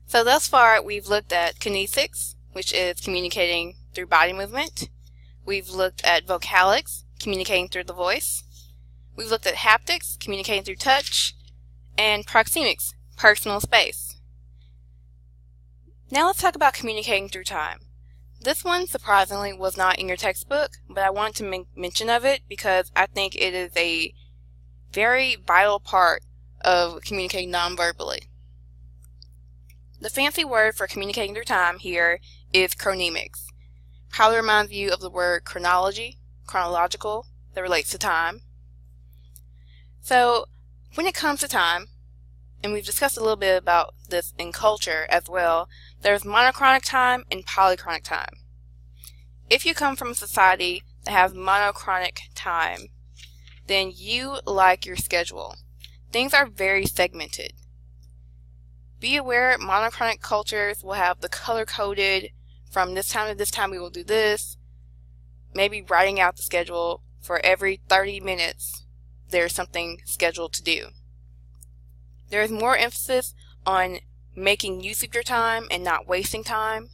So thus far, we've looked at kinesics, which is communicating through body movement. We've looked at vocalics, communicating through the voice. We've looked at haptics, communicating through touch, and proxemics, personal space. Now let's talk about communicating through time. This one, surprisingly, was not in your textbook, but I wanted to make mention of it because I think it is a very vital part of communicating non-verbally. The fancy word for communicating through time here is chronemics. Probably reminds you of the word chronology, chronological, that relates to time. So when it comes to time, and we've discussed a little bit about this in culture as well, there's monochronic time and polychronic time. If you come from a society that has monochronic time, then you like your schedule. Things are very segmented. Be aware monochronic cultures will have the color-coded, from this time to this time we will do this, maybe writing out the schedule for every 30 minutes there's something scheduled to do. There is more emphasis on making use of your time and not wasting time,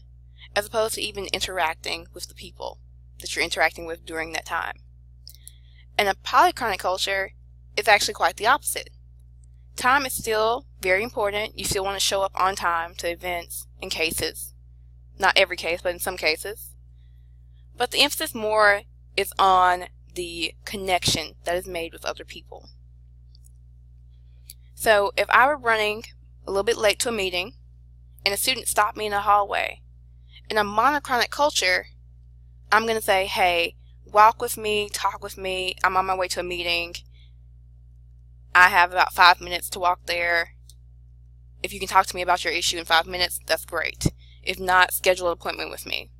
as opposed to even interacting with the people that you're interacting with during that time. And a polychronic culture is actually quite the opposite. Time is still very important. You still want to show up on time to events and cases. Not every case, but in some cases. But the emphasis more is on the connection that is made with other people. So if I were running a little bit late to a meeting and a student stopped me in the hallway, in a monochronic culture, I'm going to say, hey, walk with me, talk with me, I'm on my way to a meeting. I have about 5 minutes to walk there. If you can talk to me about your issue in 5 minutes, that's great. If not, schedule an appointment with me.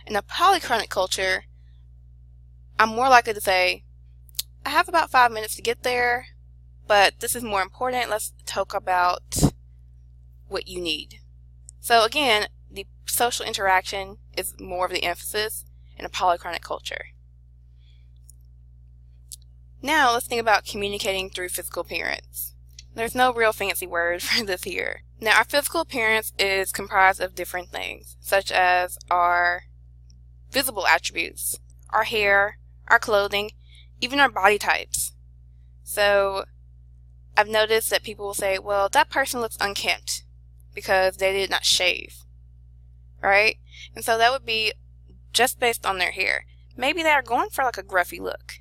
In a polychronic culture, I'm more likely to say, I have about 5 minutes to get there, but this is more important. Let's talk about what you need. So again, the social interaction is more of the emphasis in a polychronic culture. Now let's think about communicating through physical appearance. There's no real fancy word for this here. Now our physical appearance is comprised of different things, such as our visible attributes, our hair, our clothing, even our body types. So I've noticed that people will say, well, that person looks unkempt because they did not shave, right? And so that would be just based on their hair. Maybe they're going for like a gruffy look.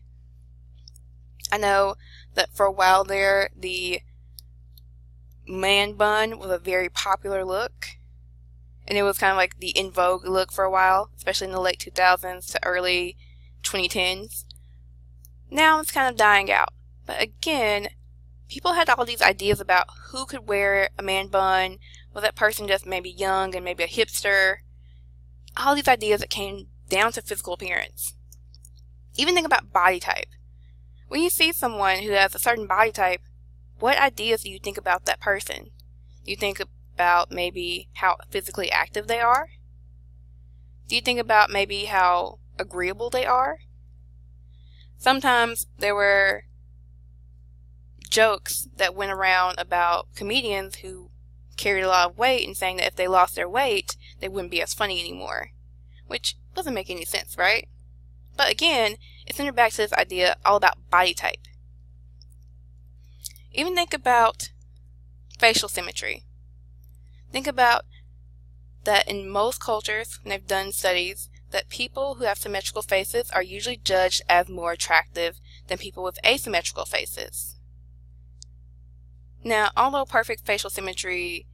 I know that for a while there, the man bun was a very popular look, and it was kind of like the in vogue look for a while, especially in the late 2000s to early 2010s. Now it's kind of dying out. But again, people had all these ideas about who could wear a man bun. Was that person just maybe young and maybe a hipster? All these ideas that came down to physical appearance. Even think about body type. When you see someone who has a certain body type, what ideas do you think about that person? Do you think about maybe how physically active they are? Do you think about maybe how agreeable they are? Sometimes there were jokes that went around about comedians who carried a lot of weight and saying that if they lost their weight, they wouldn't be as funny anymore, which doesn't make any sense, right? But again, it's centered back to this idea all about body type. Even think about facial symmetry. Think about that in most cultures, when they've done studies, that people who have symmetrical faces are usually judged as more attractive than people with asymmetrical faces. Now, although perfect facial symmetry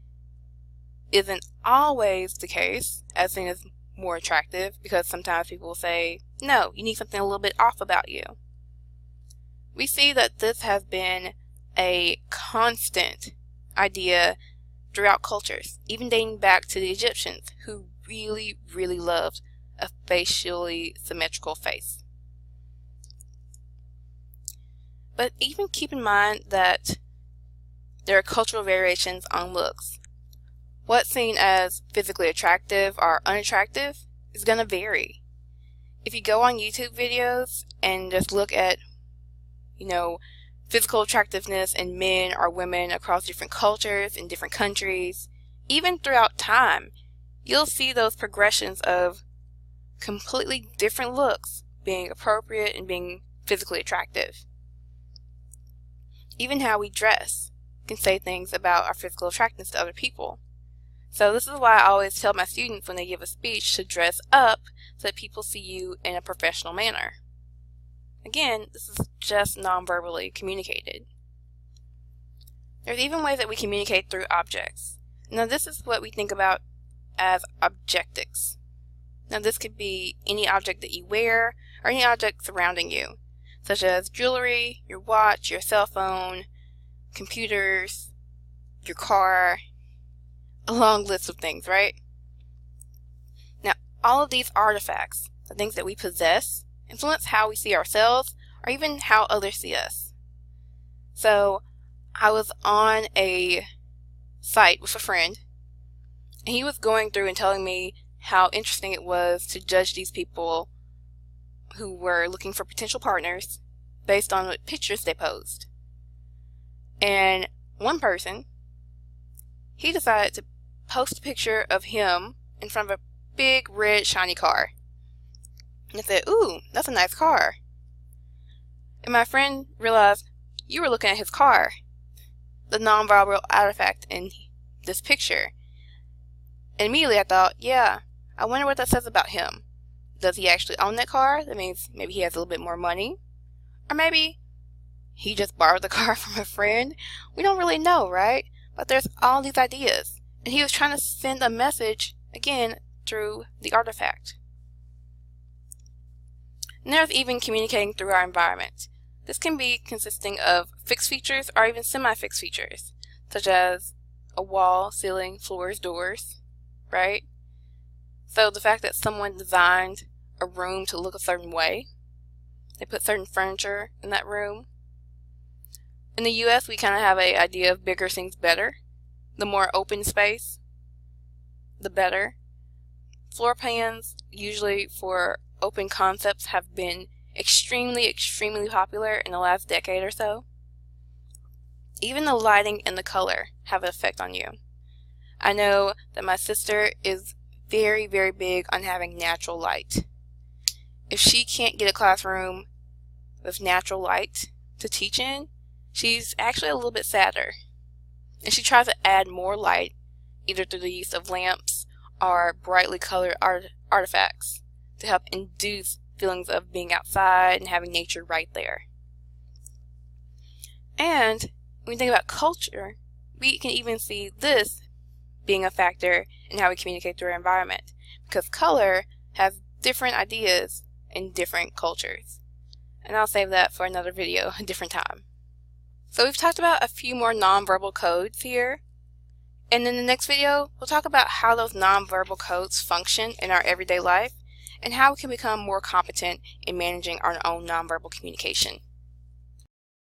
isn't always the case, as seen as more attractive, because sometimes people will say, no, you need something a little bit off about you. We see that this has been a constant idea throughout cultures, even dating back to the Egyptians, who really, really loved a facially symmetrical face. But even keep in mind that there are cultural variations on looks. What's seen as physically attractive or unattractive is going to vary. If you go on YouTube videos and just look at, physical attractiveness in men or women across different cultures in different countries, even throughout time, you'll see those progressions of completely different looks being appropriate and being physically attractive. Even how we dress can say things about our physical attractiveness to other people. So this is why I always tell my students when they give a speech to dress up so that people see you in a professional manner. Again, this is just non-verbally communicated. There's even ways that we communicate through objects. Now this is what we think about as objectics. Now this could be any object that you wear or any object surrounding you, such as jewelry, your watch, your cell phone, computers, your car, a long list of things, right? Now all of these artifacts, the things that we possess, influence how we see ourselves or even how others see us. So I was on a site with a friend, and he was going through and telling me how interesting it was to judge these people who were looking for potential partners based on what pictures they posed. And one person, he decided to post a picture of him in front of a big red shiny car. And I said, "Ooh, that's a nice car." And my friend realized, you were looking at his car, the nonverbal artifact in this picture. And immediately I thought, yeah, I wonder what that says about him. Does he actually own that car? That means maybe he has a little bit more money. Or maybe he just borrowed the car from a friend. We don't really know, right? But there's all these ideas. And he was trying to send a message, again, through the artifact. And there's even communicating through our environment. This can be consisting of fixed features or even semi-fixed features, such as a wall, ceiling, floors, doors, right? So the fact that someone designed a room to look a certain way, they put certain furniture in that room. In the US, we kind of have an idea of bigger things better. The more open space, the better. Floor plans, usually for open concepts, have been extremely popular in the last decade or so. Even the lighting and the color have an effect on you. I know that my sister is very big on having natural light. If she can't get a classroom with natural light to teach in, she's actually a little bit sadder. And she tries to add more light, either through the use of lamps or brightly colored artifacts to help induce feelings of being outside and having nature right there. And when we think about culture, we can even see this being a factor in how we communicate through our environment, because color has different ideas in different cultures. And I'll save that for another video, a different time. So we've talked about a few more nonverbal codes here, and in the next video we'll talk about how those nonverbal codes function in our everyday life and how we can become more competent in managing our own nonverbal communication.